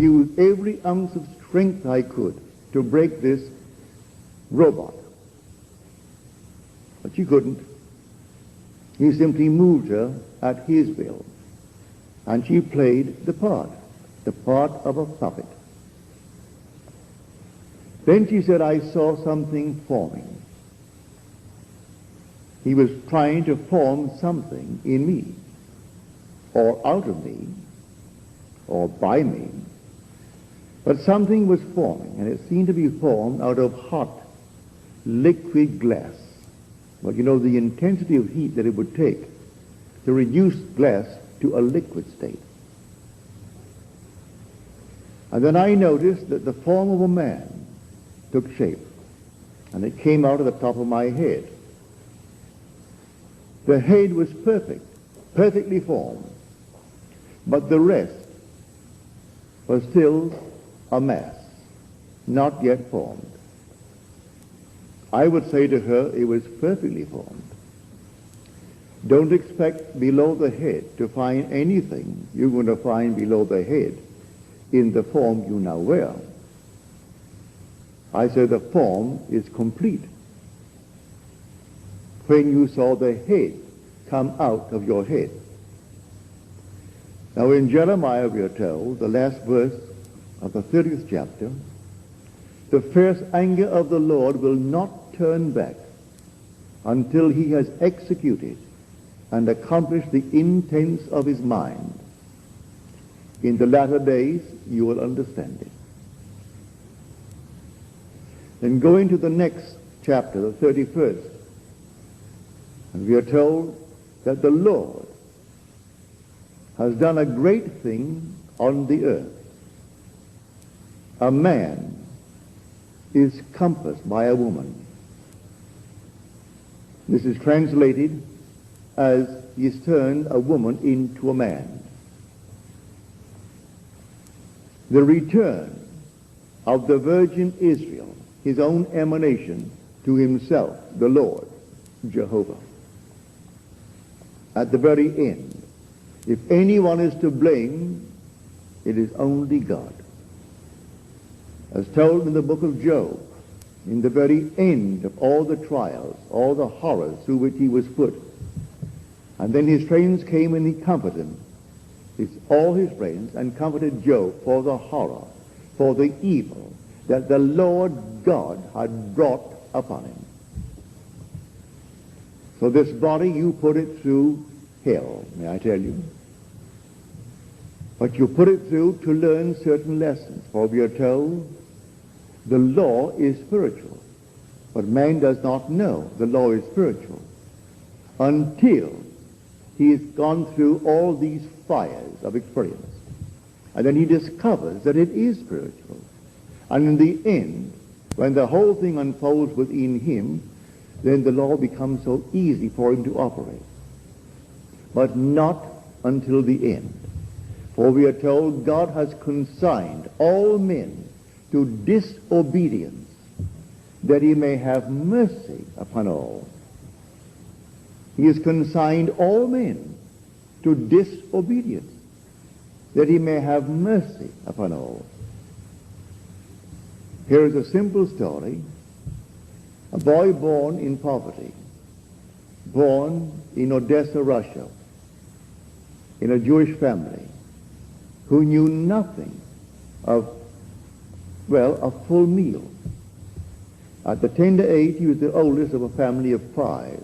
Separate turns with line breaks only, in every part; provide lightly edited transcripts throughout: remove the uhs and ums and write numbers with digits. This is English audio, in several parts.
used every ounce of strength I could to break this robot. But she couldn't. He simply moved her at his will. And she played the part of a puppet. Then she said, I saw something forming. He was trying to form something in me, or out of me, or by me. But something was forming, and it seemed to be formed out of hot, liquid glass. Well, you know the intensity of heat that it would take to reduce glass to a liquid state. And then I noticed that the form of a man took shape, and it came out of the top of my head. The head was perfect, perfectly formed, but the rest was still a mass, not yet formed. I would say to her, it was perfectly formed. Don't expect below the head to find anything you're going to find below the head in the form you now wear. I say the form is complete when you saw the head come out of your head. Now in Jeremiah we are told, the last verse of the 30th chapter, the fierce anger of the Lord will not turn back until he has executed and accomplished the intents of his mind. In the latter days you will understand it. Then going to the next chapter, the 31st, and we are told that the Lord has done a great thing on the earth. A man is compassed by a woman. This is translated as he's turned a woman into a man. The return of the virgin Israel, his own emanation, to himself, the Lord, Jehovah. At the very end, if anyone is to blame, it is only God. As told in the book of Job, in the very end of all the trials, all the horrors through which he was put, and then his friends came and he comforted him, all his friends, and comforted Job for the horror, for the evil that the Lord God had brought upon him. So this body, you put it through hell, may I tell you. But you put it through to learn certain lessons. For we are told the law is spiritual, but man does not know the law is spiritual until he has gone through all these fires of experience. And then he discovers that it is spiritual. And in the end, when the whole thing unfolds within him, then the law becomes so easy for him to operate. But not until the end. For we are told God has consigned all men to disobedience, that he may have mercy upon all. He has consigned all men to disobedience, that he may have mercy upon all. Here is a simple story. A boy born in poverty, born in Odessa, Russia, in a Jewish family, who knew nothing of, a full meal. At the tender age, he was the oldest of a family of 5.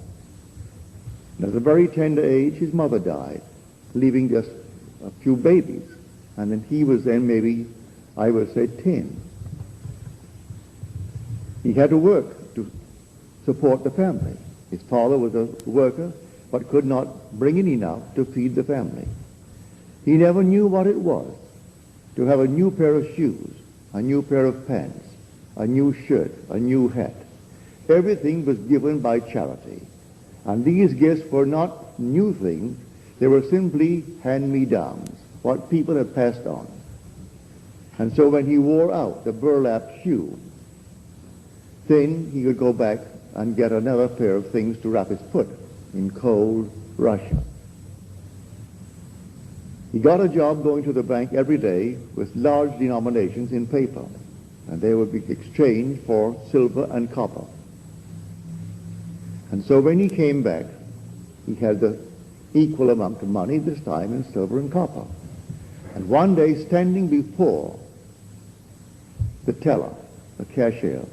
And at a very tender age, his mother died, leaving just a few babies. And then he was then maybe, I would say, 10. He had to work to support the family. His father was a worker, but could not bring in enough to feed the family. He never knew what it was to have a new pair of shoes, a new pair of pants, a new shirt, a new hat. Everything was given by charity. And these gifts were not new things. They were simply hand-me-downs, what people had passed on. And so when he wore out the burlap shoe, then he could go back and get another pair of things to wrap his foot in cold Russia. He got a job going to the bank every day with large denominations in paper, and they would be exchanged for silver and copper. And so when he came back, he had the equal amount of money, this time in silver and copper. And one day, standing before the teller, the cashier,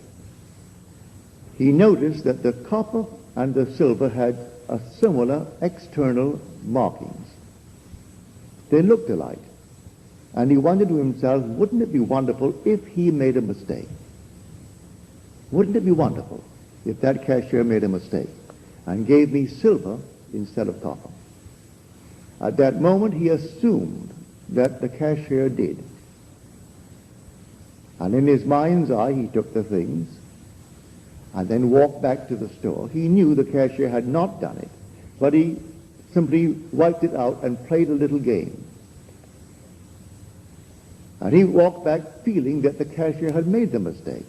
he noticed that the copper and the silver had a similar external markings. They looked alike. And he wondered to himself, wouldn't it be wonderful if he made a mistake? Wouldn't it be wonderful if that cashier made a mistake and gave me silver instead of copper? At that moment, he assumed that the cashier did. And in his mind's eye, he took the things and then walked back to the store. He knew the cashier had not done it, but he simply wiped it out and played a little game. And he walked back feeling that the cashier had made the mistake.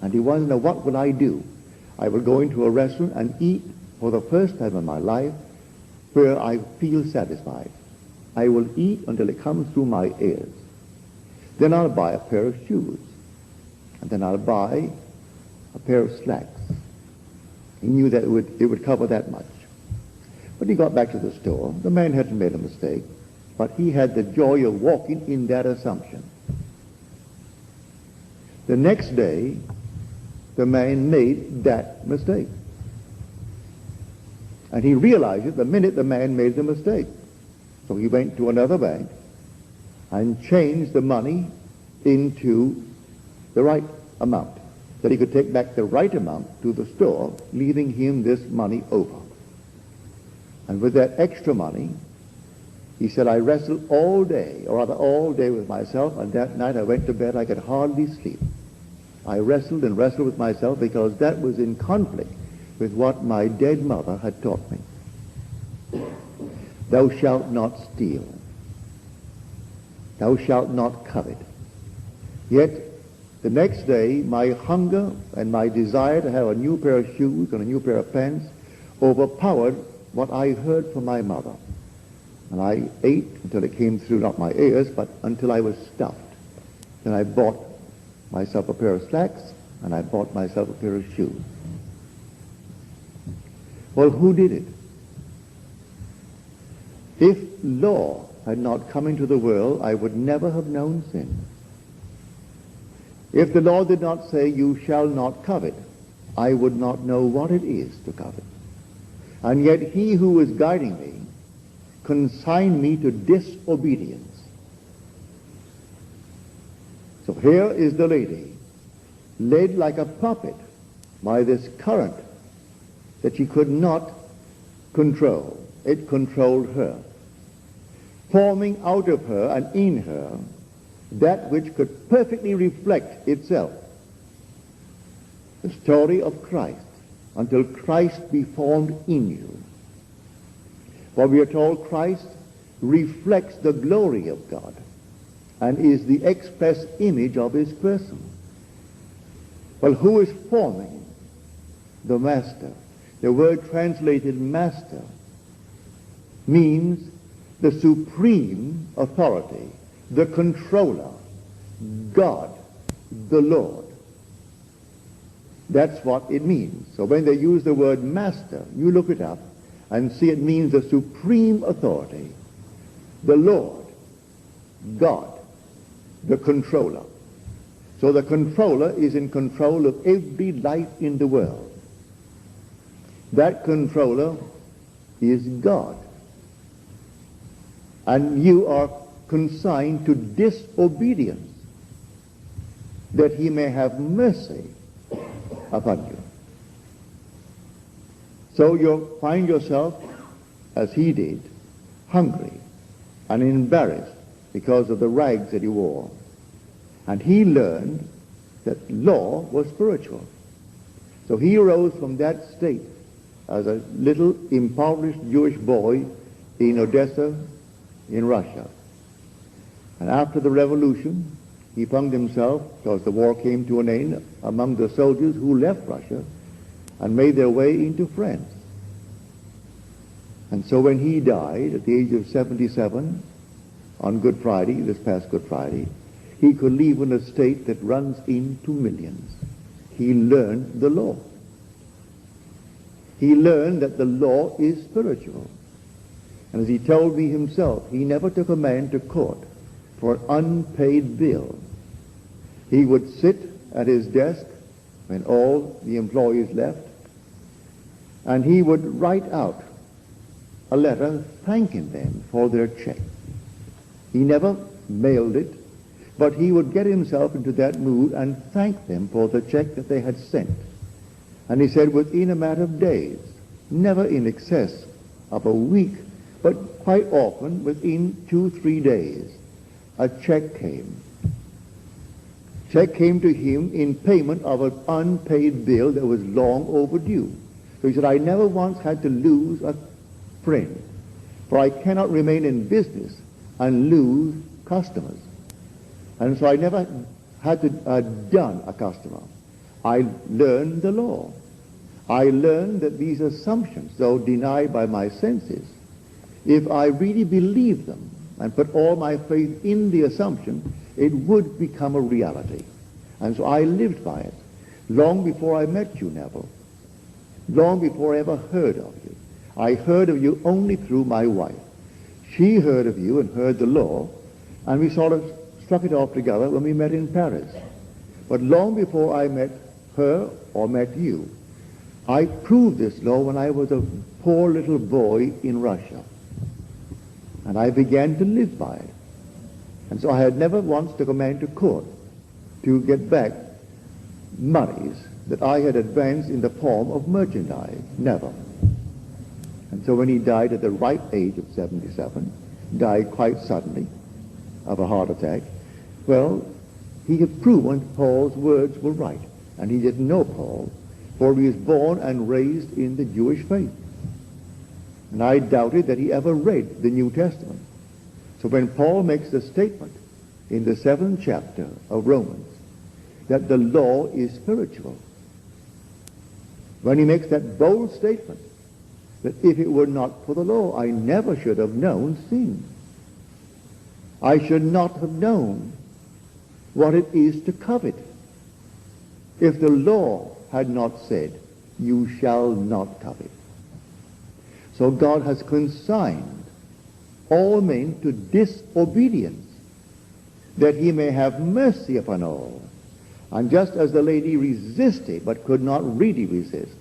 And he wanted to know, what will I do? I will go into a restaurant and eat for the first time in my life where I feel satisfied. I will eat until it comes through my ears. Then I'll buy a pair of shoes. And then I'll buy a pair of slacks. He knew that it would cover that much. But he got back to the store. The man hadn't made a mistake, but he had the joy of walking in that assumption. The next day, the man made that mistake. And he realized it the minute the man made the mistake. So he went to another bank and changed the money into the right amount, that he could take back the right amount to the store, leaving him this money over. And with that extra money, he said, I wrestled all day, or rather all day with myself, and that night I went to bed, I could hardly sleep. I wrestled and wrestled with myself because that was in conflict with what my dead mother had taught me. Thou shalt not steal. Thou shalt not covet. Yet, the next day, my hunger and my desire to have a new pair of shoes and a new pair of pants overpowered what I heard from my mother. And I ate until it came through not my ears, but until I was stuffed. Then I bought myself a pair of slacks, and I bought myself a pair of shoes. Well, who did it? If law had not come into the world, I would never have known sin. If the law did not say, you shall not covet, I would not know what it is to covet. And yet he who was guiding me consigned me to disobedience. So here is the lady, led like a puppet by this current that she could not control. It controlled her, forming out of her and in her that which could perfectly reflect itself. The story of Christ, until Christ be formed in you. For we are told Christ reflects the glory of God and is the express image of his person. Well, who is forming? The Master. The word translated Master means the supreme authority, the controller, God, the Lord. That's what it means. So when they use the word Master, you look it up and see it means the supreme authority, the Lord, God, the controller. So the controller is in control of every life in the world. That controller is God. And you are consigned to disobedience, that he may have mercy upon you. So you find yourself, as he did, hungry and embarrassed because of the rags that he wore. And he learned that law was spiritual. So he arose from that state as a little impoverished Jewish boy in Odessa, in Russia. And after the revolution, he found himself, because the war came to an end, among the soldiers who left Russia and made their way into France. And so when he died at the age of 77, on Good Friday, this past Good Friday, he could leave an estate that runs into millions. He learned the law. He learned that the law is spiritual. And as he told me himself, he never took a man to court for an unpaid bill. He would sit at his desk when all the employees left, and he would write out a letter thanking them for their check. He never mailed it, but he would get himself into that mood and thank them for the check that they had sent. And he said within a matter of days, never in excess of a week, but quite often within 2-3 days, a check came. Check came to him in payment of an unpaid bill that was long overdue. So he said, I never once had to lose a friend, for I cannot remain in business and lose customers. And so I never had to dun a customer. I learned the law. I learned that these assumptions, though denied by my senses, if I really believed them and put all my faith in the assumption, it would become a reality. And so I lived by it long before I met you, Neville. Long before I ever heard of you. I heard of you only through my wife. She heard of you and heard the law, and we sort of struck it off together when we met in Paris. But long before I met her or met you, I proved this law when I was a poor little boy in Russia. And I began to live by it. And so I had never once took a man to court to get back monies that I had advanced in the form of merchandise. Never. And so when he died at the ripe age of 77, died quite suddenly of a heart attack, well, he had proven Paul's words were right. And he didn't know Paul, for he was born and raised in the Jewish faith. And I doubted that he ever read the New Testament. So when Paul makes the statement in the 7th chapter of Romans that the law is spiritual, when he makes that bold statement that if it were not for the law, I never should have known sin. I should not have known what it is to covet. If the law had not said, you shall not covet. So God has consigned all men to disobedience, that he may have mercy upon all. And just as the lady resisted, but could not really resist,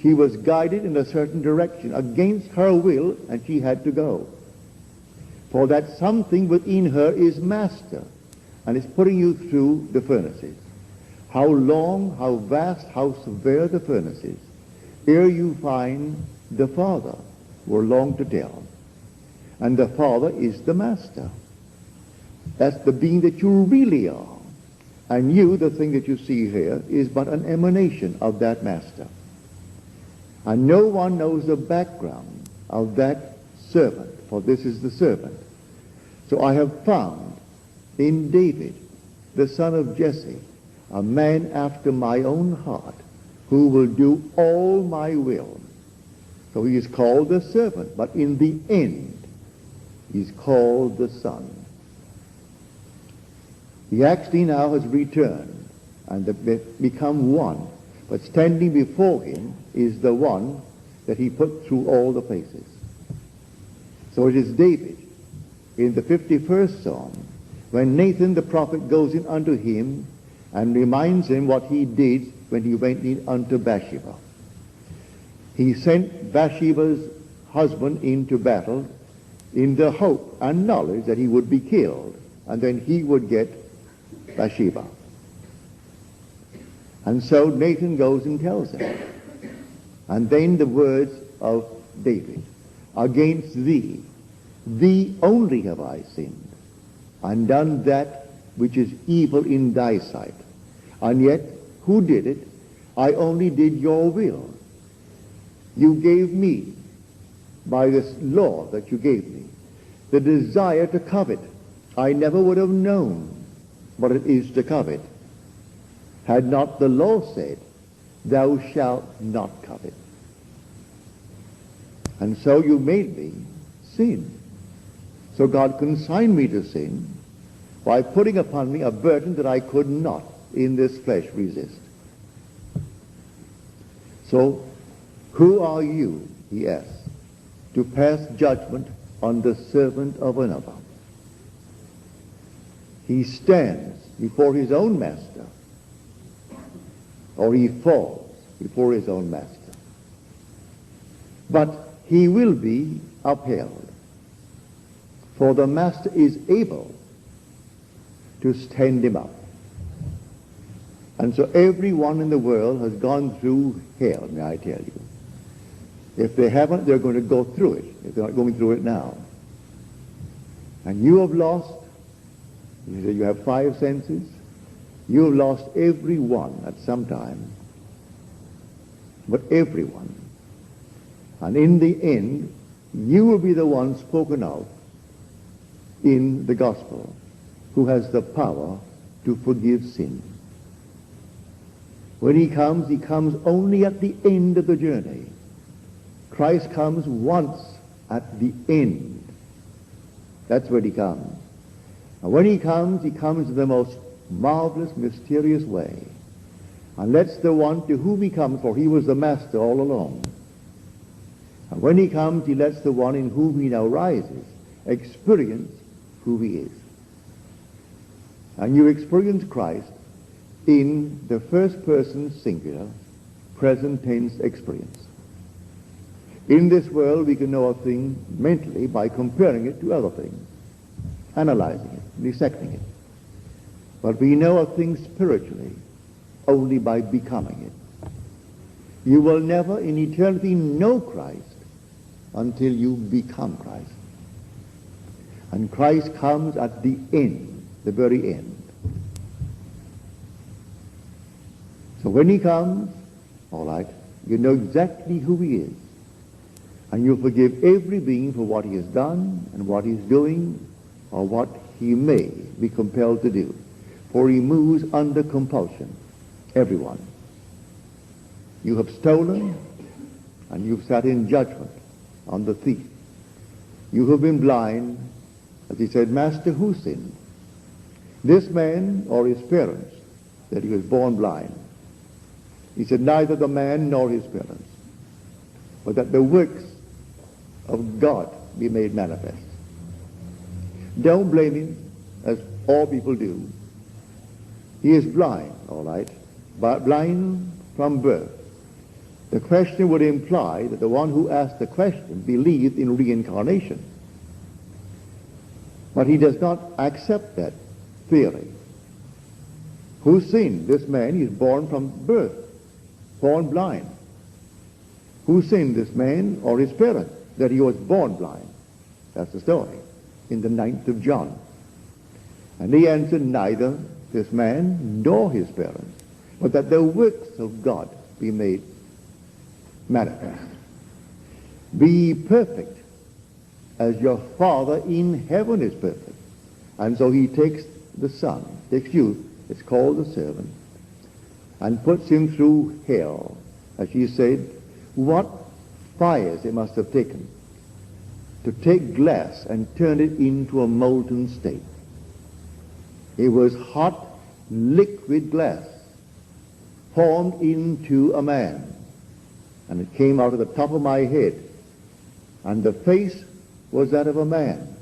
she was guided in a certain direction against her will, and she had to go. For that something within her is master, and is putting you through the furnaces. How long, how vast, how severe the furnaces, ere you find the Father, were long to tell. And the Father is the master. That's the being that you really are. And you, the thing that you see here, is but an emanation of that master. And no one knows the background of that servant, for this is the servant. So I have found in David, the son of Jesse, a man after my own heart, who will do all my will. So he is called the servant, but in the end, he's called the son. He actually now has returned, and they've become one. But standing before him is the one that he put through all the paces. So it is David, in the 51st Psalm, when Nathan the prophet goes in unto him and reminds him what he did when he went in unto Bathsheba. He sent Bathsheba's husband into battle in the hope and knowledge that he would be killed, and then he would get Bathsheba. And so Nathan goes and tells him. And then the words of David, against thee only have I sinned, and done that which is evil in thy sight. And yet, who did it? I only did your will. You gave me, by this law that you gave me, the desire to covet. I never would have known what it is to covet, had not the law said, thou shalt not covet. And so you made me sin. So God consigned me to sin by putting upon me a burden that I could not in this flesh resist. So, who are you, he asks, to pass judgment on the servant of another? He stands before his own master, or he falls before his own master. But he will be upheld, for the master is able to stand him up. And so everyone in the world has gone through hell, may I tell you. If they haven't, they're going to go through it, if they're not going through it now. And you have lost, you say you have 5 senses, you have lost every one at some time. But everyone. And in the end, you will be the one spoken of in the gospel who has the power to forgive sin. When he comes only at the end of the journey. Christ comes once at the end. That's when he comes. And when he comes in the most marvelous, mysterious way. And lets the one to whom he comes, for he was the master all along. And when he comes, he lets the one in whom he now rises experience who he is. And you experience Christ in the first person singular, present tense experience. In this world, we can know a thing mentally by comparing it to other things, analyzing it, dissecting it. But we know a thing spiritually only by becoming it. You will never in eternity know Christ until you become Christ. And Christ comes at the end, the very end. So when he comes, all right, you know exactly who he is. And you forgive every being for what he has done and what he's doing or what he may be compelled to do. For he moves under compulsion. Everyone. You have stolen and you've sat in judgment on the thief. You have been blind, as he said, Master, who sinned? This man or his parents, that he was born blind? He said, neither the man nor his parents, but that the works of God be made manifest. Don't blame him, as all people do. He is blind, all right, but blind from birth. The question would imply that the one who asked the question believed in reincarnation. But he does not accept that theory. Who sinned? This man, he is born from birth, born blind. Who sinned, this man or his parents, that he was born blind? That's the story in the 9th of John. And he answered, neither this man nor his parents, but that the works of God be made manifest. Be perfect as your Father in heaven is perfect. And so he takes the Son, takes you, it's called the servant, and puts him through hell. As she said, what fires it must have taken to take glass and turn it into a molten state. It was hot, liquid glass formed into a man. And it came out of the top of my head. And the face was that of a man.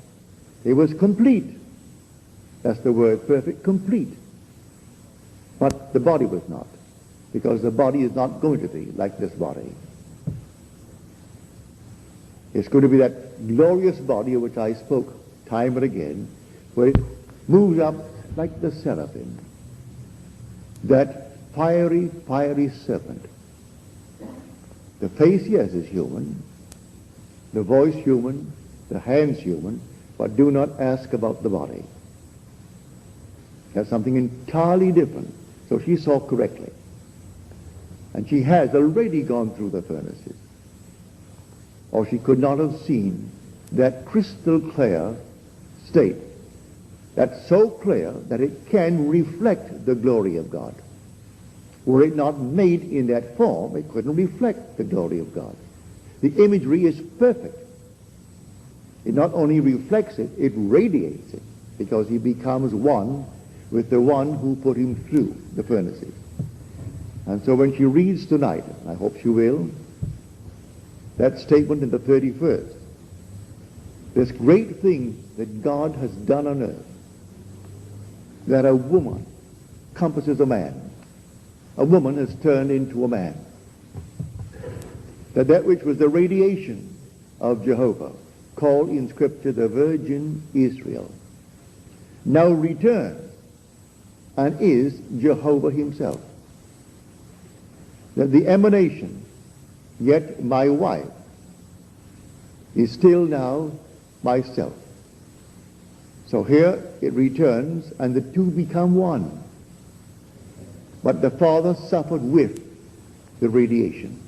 It was complete. That's the word, perfect, complete. But the body was not, because the body is not going to be like this body. It's going to be that glorious body of which I spoke time and again, where it moves up like the seraphim. That fiery, fiery serpent. The face, yes, is human. The voice human. The hands human. But do not ask about the body. That's something entirely different. So she saw correctly. And she has already gone through the furnaces. Or she could not have seen that crystal clear state. That's so clear that it can reflect the glory of God. Were it not made in that form, it couldn't reflect the glory of God. The imagery is perfect. it not only reflects it, it radiates it, because he becomes one with the one who put him through the furnaces. And so when she reads tonight, I hope she will, that statement in the 31st, this great thing that God has done on earth, that a woman compasses a man, a woman has turned into a man, that which was the radiation of Jehovah, called in Scripture the Virgin Israel, now returns and is Jehovah himself. That the emanation, yet my wife, is still now myself. So here it returns and the two become one. But the Father suffered with the radiation.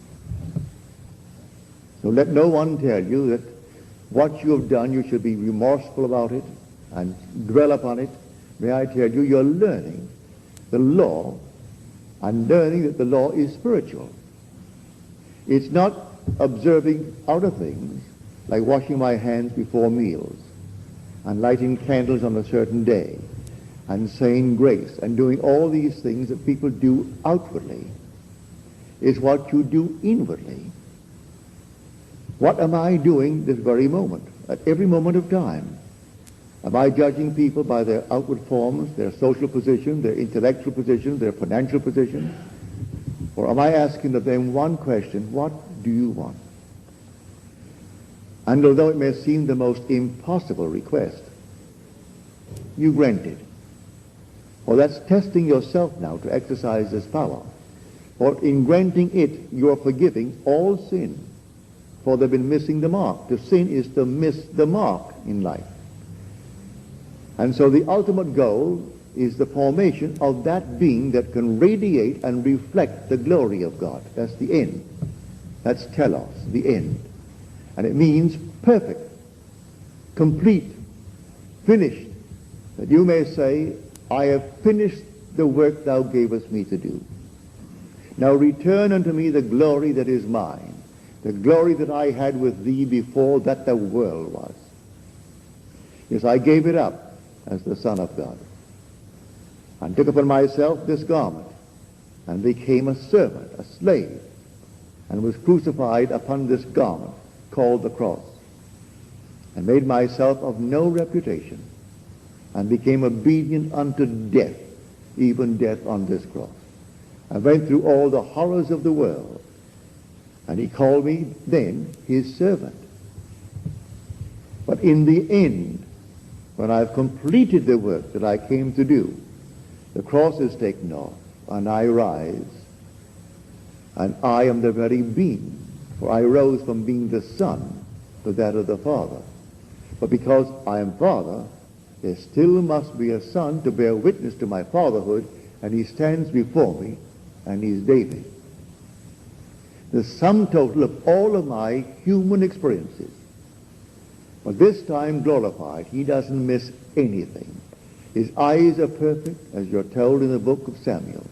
So let no one tell you that what you have done, you should be remorseful about it and dwell upon it. May I tell you, you're learning the law and learning that the law is spiritual. It's not observing outer things like washing my hands before meals and lighting candles on a certain day and saying grace and doing all these things that people do outwardly. It's what you do inwardly. What am I doing this very moment, at every moment of time? Am I judging people by their outward forms, their social position, their intellectual position, their financial position? Or am I asking of them one question, what do you want? And although it may seem the most impossible request, you grant it. For that's testing yourself now to exercise this power. For in granting it, you are forgiving all sin. For they've been missing the mark. To sin is to miss the mark in life. And so the ultimate goal is the formation of that being that can radiate and reflect the glory of God. That's the end. That's telos, the end. And it means perfect, complete, finished. That you may say, I have finished the work thou gavest me to do. Now return unto me the glory that is mine, the glory that I had with thee before that the world was. Yes, I gave it up as the Son of God, and took upon myself this garment, and became a servant, a slave, and was crucified upon this garment called the cross, and made myself of no reputation, and became obedient unto death, even death on this cross. I went through all the horrors of the world, and he called me then his servant. But in the end, when I've completed the work that I came to do, the cross is taken off, and I rise, and I am the very being, for I rose from being the Son to that of the Father. But because I am Father, there still must be a Son to bear witness to my fatherhood, and he stands before me, and he's David. The sum total of all of my human experiences. But this time glorified, he doesn't miss anything. His eyes are perfect, as you're told in the book of Samuel.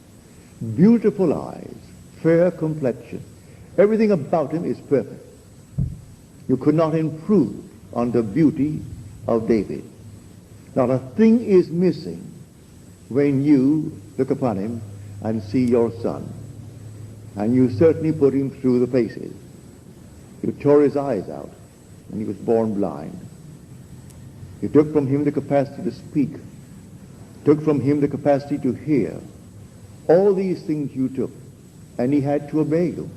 Beautiful eyes, fair complexion. Everything about him is perfect. You could not improve on the beauty of David. Not a thing is missing when you look upon him and see your son. And you certainly put him through the paces. You tore his eyes out, and he was born blind. You took from him the capacity to speak, took from him the capacity to hear. All these things you took, and he had to obey you,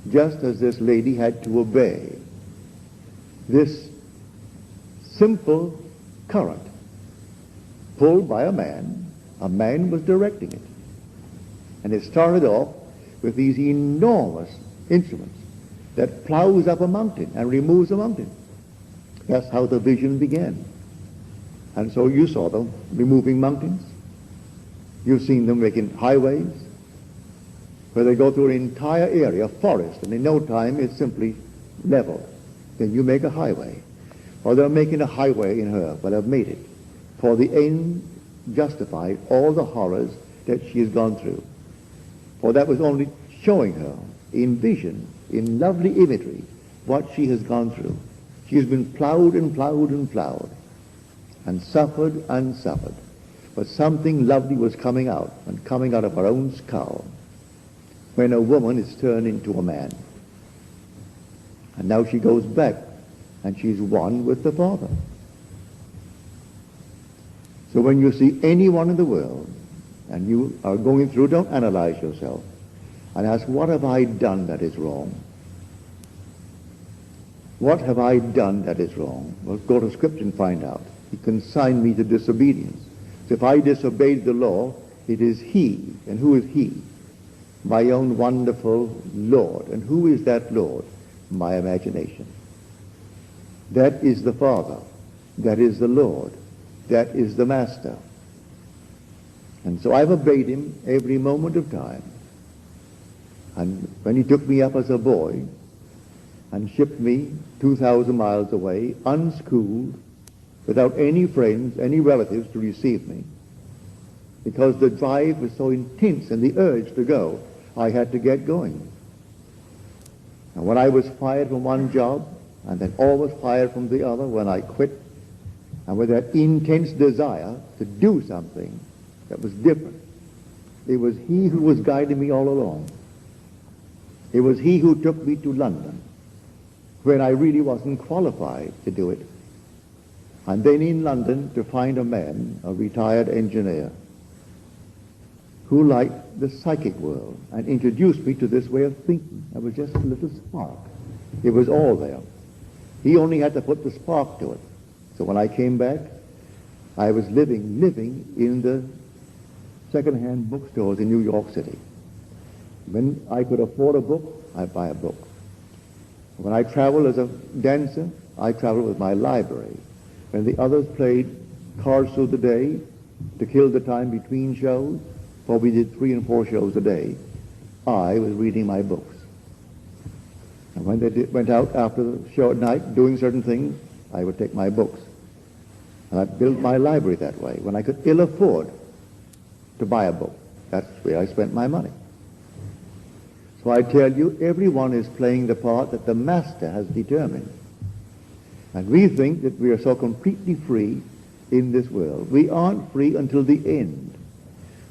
just as this lady had to obey this simple current pulled by a man. A man was directing it. And it started off with these enormous instruments that plows up a mountain and removes a mountain. That's how the vision began. And so you saw them removing mountains. You've seen them making highways where they go through an entire area, forest, and in no time it's simply leveled. Then you make a highway. Or they're making a highway in her, but have made it. For the end justified all the horrors that she has gone through. For that was only showing her in vision, in lovely imagery, what she has gone through. She's been plowed and plowed and plowed, and suffered and suffered. But something lovely was coming out, and coming out of her own skull, when a woman is turned into a man. And now she goes back, and she's one with the Father. So when you see anyone in the world, and you are going through, don't analyze yourself, and ask, what have I done that is wrong? What have I done that is wrong? Well, go to Scripture and find out. He consigned me to disobedience. So if I disobeyed the law, it is He. And who is He? My own wonderful Lord. And who is that Lord? My imagination. That is the Father. That is the Lord. That is the Master. And so I've obeyed Him every moment of time. And when He took me up as a boy and shipped me 2,000 miles away, unschooled, without any friends, any relatives to receive me, because the drive was so intense and the urge to go, I had to get going. And when I was fired from one job, and then always fired from the other when I quit, and with that intense desire to do something that was different, it was He who was guiding me all along. It was He who took me to London, when I really wasn't qualified to do it. And then in London to find a man, a retired engineer, who liked the psychic world and introduced me to this way of thinking. There was just a little spark. It was all there. He only had to put the spark to it. So when I came back, I was living in the second-hand bookstores in New York City. When I could afford a book, I'd buy a book. When I traveled as a dancer, I traveled with my library. When the others played cards through the day to kill the time between shows, for we did 3 and 4 shows a day, I was reading my books. And when they went out after the show at night doing certain things, I would take my books. And I built my library that way. When I could ill afford to buy a book, that's where I spent my money. So I tell you, everyone is playing the part that the Master has determined. And we think that we are so completely free in this world. We aren't free until the end.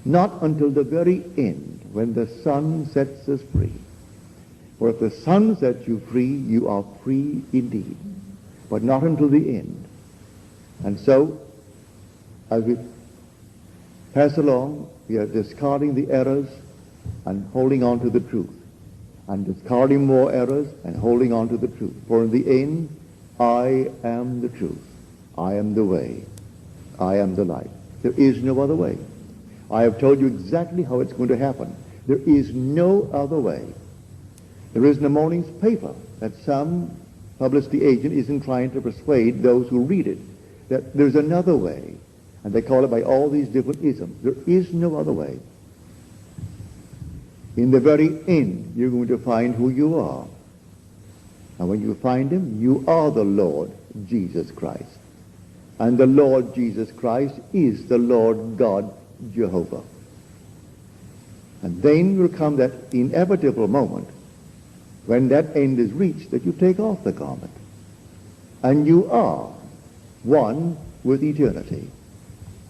Not until the very end, when the Son sets us free. For if the Son sets you free, you are free indeed. But not until the end. And so, as we pass along, we are discarding the errors and holding on to the truth. And discarding more errors and holding on to the truth. For in the end, I am the truth. I am the way. I am the light. There is no other way. I have told you exactly how it's going to happen. There is no other way. There is in the morning's paper that some publicity agent isn't trying to persuade those who read it that there's another way. And they call it by all these different isms. There is no other way. In the very end, you're going to find who you are. And when you find Him, you are the Lord Jesus Christ. And the Lord Jesus Christ is the Lord God Jehovah. And then will come that inevitable moment when that end is reached, that you take off the garment. And you are one with eternity.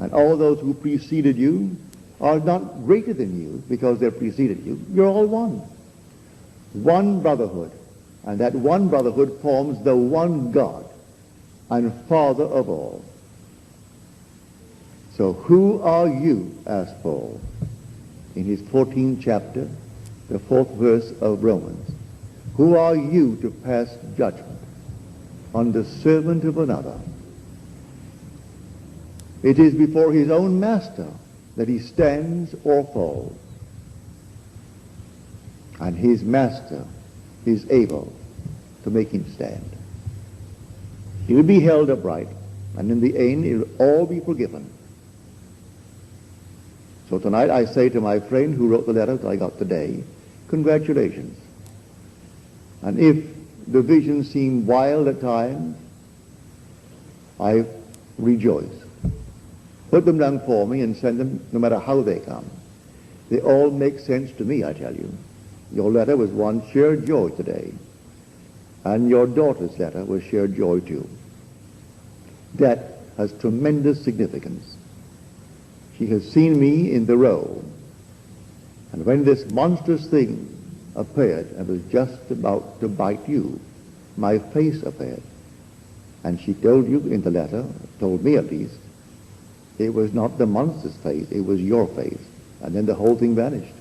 And all those who preceded you are not greater than you because they preceded you. You're all one. One brotherhood. And that one brotherhood forms the one God and Father of all. So who are you, asked Paul in his 14th chapter, the 4th verse of Romans. Who are you to pass judgment on the servant of another? It is before his own master that he stands or falls. And his master is able to make him stand. He will be held upright, and in the end it will all be forgiven. So tonight I say to my friend who wrote the letter that I got today, congratulations. And if the visions seem wild at times, I rejoice. Put them down for me and send them no matter how they come. They all make sense to me, I tell you. Your letter was one sheer joy today. And your daughter's letter was sheer joy too. That has tremendous significance. She has seen me in the row, and when this monstrous thing appeared and was just about to bite you, my face appeared. And she told you in the letter, told me at least, it was not the monster's face, it was your face. And then the whole thing vanished.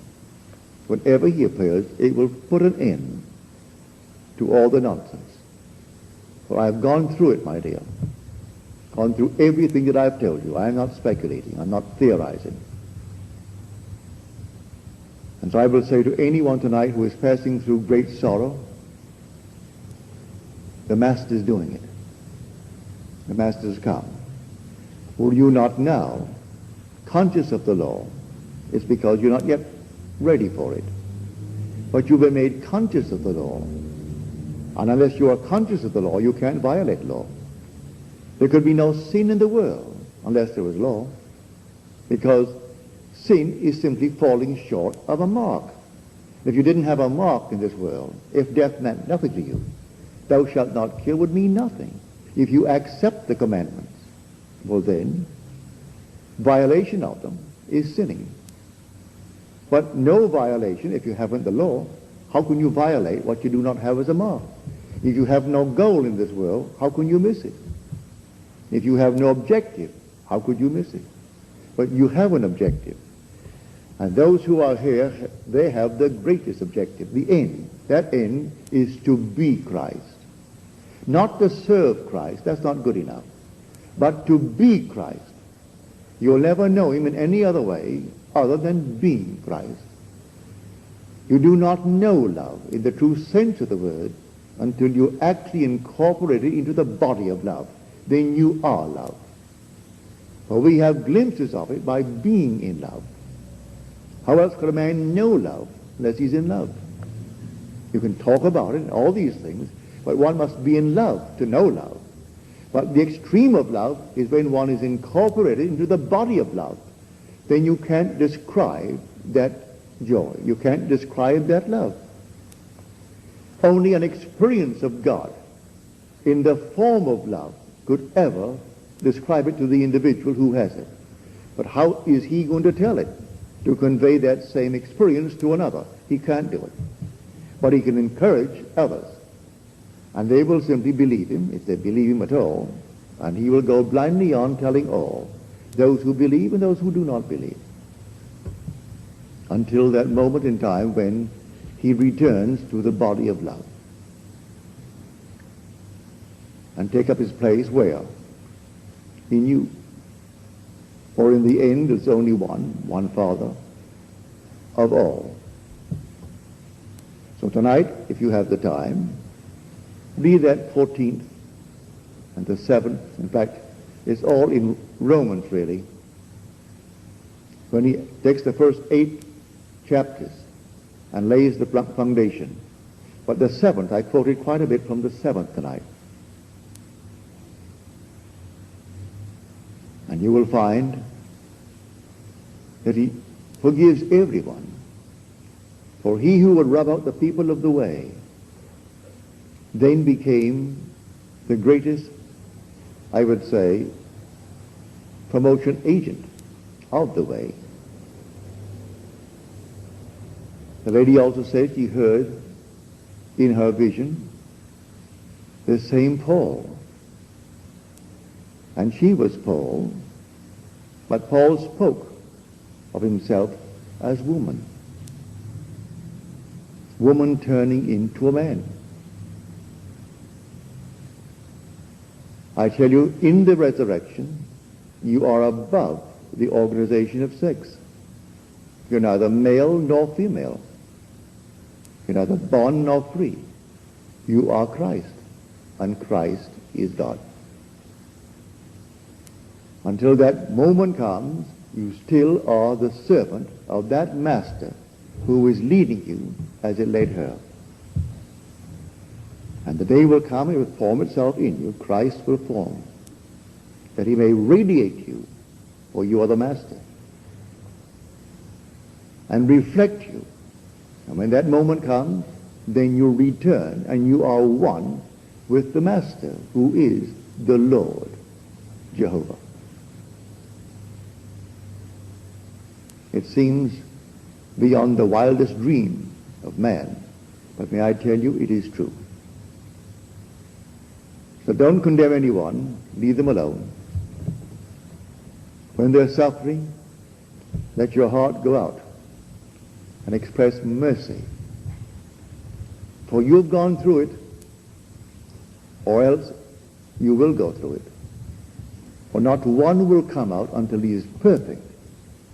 Whenever he appears, it will put an end to all the nonsense. For I have gone through it, my dear. Gone through everything that I've told you. I am not speculating. I'm not theorizing. And so I will say to anyone tonight who is passing through great sorrow, the Master is doing it. The Master has come. Were you not now conscious of the law, it's because you're not yet ready for it. But you've been made conscious of the law. And unless you are conscious of the law, you can't violate law. There could be no sin in the world unless there was law, because sin is simply falling short of a mark. If you didn't have a mark in this world, if death meant nothing to you, thou shalt not kill would mean nothing. If you accept the commandments, well then, violation of them is sinning. But no violation, if you haven't the law, how can you violate what you do not have as a mark? If you have no goal in this world, how can you miss it? If you have no objective, how could you miss it? But you have an objective. And those who are here, they have the greatest objective, the end. That end is to be Christ. Not to serve Christ, that's not good enough. But to be Christ. You'll never know him in any other way other than being Christ. You do not know love in the true sense of the word until you actually incorporate it into the body of love. Then you are love. For we have glimpses of it by being in love. How else could a man know love unless he's in love? You can talk about it, all these things, but one must be in love to know love. But the extreme of love is when one is incorporated into the body of love. Then you can't describe that joy. You can't describe that love. Only an experience of God in the form of love could ever describe it to the individual who has it. But how is he going to tell it? To convey that same experience to another? He can't do it. But he can encourage others. And they will simply believe him, if they believe him at all, and he will go blindly on telling all, those who believe and those who do not believe, until that moment in time when he returns to the body of love and take up his place where? In you. For in the end it's only one Father of all. So tonight, if you have the time, read that 14th and the 7th. In fact, it's all in Romans, really. When he takes the first 8 chapters and lays the foundation. But the 7th, I quoted quite a bit from the 7th tonight. And you will find that he forgives everyone. For he who would rub out the people of the way then became the greatest, I would say, promotion agent of the way. The lady also said she heard in her vision the same Paul. And she was Paul, but Paul spoke of himself as woman. Woman turning into a man. I tell you, in the resurrection, you are above the organization of sex. You're neither male nor female. You're neither bond nor free. You are Christ, and Christ is God. Until that moment comes, you still are the servant of that master who is leading you as it led her. And the day will come, it will form itself in you, Christ will form, that he may radiate you, for you are the master, and reflect you. And when that moment comes, then you return and you are one with the Master, who is the Lord, Jehovah. It seems beyond the wildest dream of man, but may I tell you, it is true. So don't condemn anyone, leave them alone. When they're suffering, let your heart go out and express mercy. For you've gone through it, or else you will go through it. For not one will come out until he is perfect,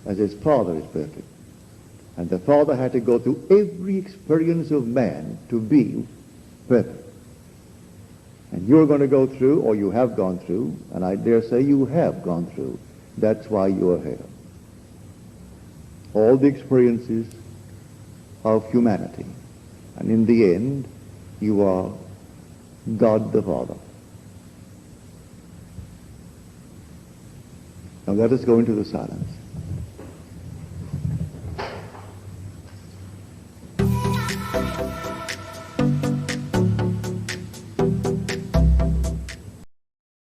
as his Father is perfect. And the Father had to go through every experience of man to be perfect. And you're going to go through, or you have gone through, and I dare say you have gone through. That's why you are here. All the experiences of humanity. And in the end, you are God the Father. Now let us go into the silence.